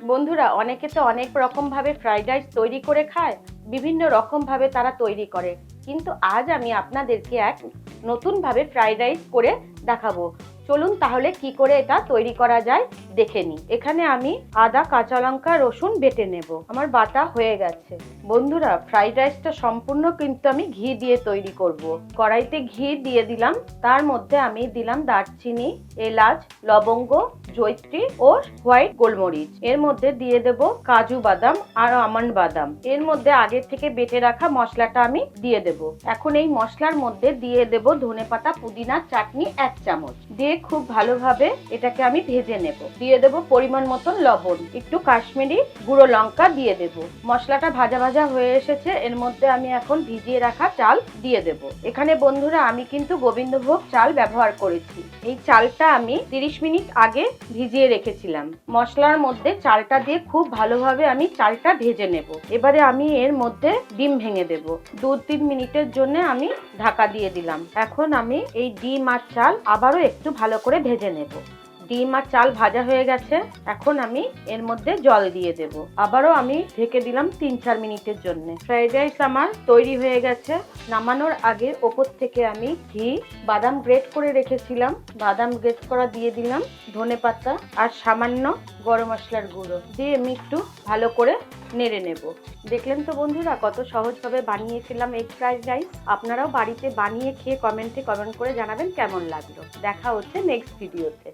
বন্ধুরা, অনেকে তো অনেক রকমভাবে ফ্রাইড রাইস তৈরি করে খায়, বিভিন্ন রকমভাবে তারা তৈরি করে। কিন্তু আজ আমি আপনাদেরকে এক নতুনভাবে ফ্রাইড রাইস করে দেখাবো। চলুন তাহলে কি করে এটা তৈরি করা যায় দেখে নিই। এখানে আমি আদা, কাঁচা লঙ্কা, রসুন বেটে নেব। আমার বাটা হয়ে গেছে। বন্ধুরা, ফ্রাইড রাইসটা সম্পূর্ণ কিন্তু আমি ঘি দিয়ে তৈরি করব। কড়াইতে ঘি দিয়ে দিলাম, তার মধ্যে আমি দিলাম দারচিনি, এলাচ, লবঙ্গ, জয়িত্রী ও হোয়াইট গোলমরিচ। এর মধ্যে দিয়ে দেব কাজু বাদাম আর আমন্ড বাদাম। এর মধ্যে আগে থেকে বেটে রাখা মশলাটা আমি দিয়ে দেব। এখন এই মশলার মধ্যে দিয়ে দেব ধনেপাতা, পুদিনা চাটনি 1 চামচ দিয়ে খুব ভালোভাবে এটাকে আমি ভেজে নেব। দিয়ে দেব পরিমাণ মতন লবণ, একটু কাশ্মীরি গুঁড়ো লঙ্কা দিয়ে দেব। মশলাটা ভাজা ভাজা হয়ে এসেছে, এর মধ্যে আমি এখন ভিজিয়ে রাখা চাল দিয়ে দেব। এখানে বন্ধুরা আমি কিন্তু গোবিন্দভোগ চাল ব্যবহার করেছি। এই চালটা আমি 30 মিনিট আগে ভিজিয়ে রেখেছিলাম। মশলার মধ্যে চালটা দিয়ে খুব ভালোভাবে আমি চালটা ভেজে নেব। এবারে আমি এর মধ্যে ডিম ভেঙে দেব। 2-3 মিনিটের জন্য আমি ঢাকা দিয়ে দিলাম। এখন আমি এই ডিম আর চাল আবারও একটু ভালো করে ভেজে নেব। ডিম আর চাল ভাজা হয়ে গেছে, এখন আমি এর মধ্যে জল দিয়ে দেব। আবারও আমি ঢেকে দিলাম 3-4 মিনিটের জন্য। ফ্রাইড রাইস আমার তৈরি হয়ে গেছে। নামানোর আগে ওপর থেকে আমি ঘি, বাদাম গ্রেট করে রেখেছিলাম, বাদাম গ্রেট করা দিয়ে দিলাম, ধনেপাতা আর সামান্য গরম মশলার গুঁড়ো দিয়ে আমি একটু ভালো করে নেড়ে নেব। দেখলেন তো বন্ধুরা, কত সহজভাবে বানিয়েছিলাম এই ফ্রাইড রাইস। আপনারাও বাড়িতে বানিয়ে খেয়ে কমেন্টে কমেন্ট করে জানাবেন কেমন লাগলো। দেখা হচ্ছে নেক্সট ভিডিওতে।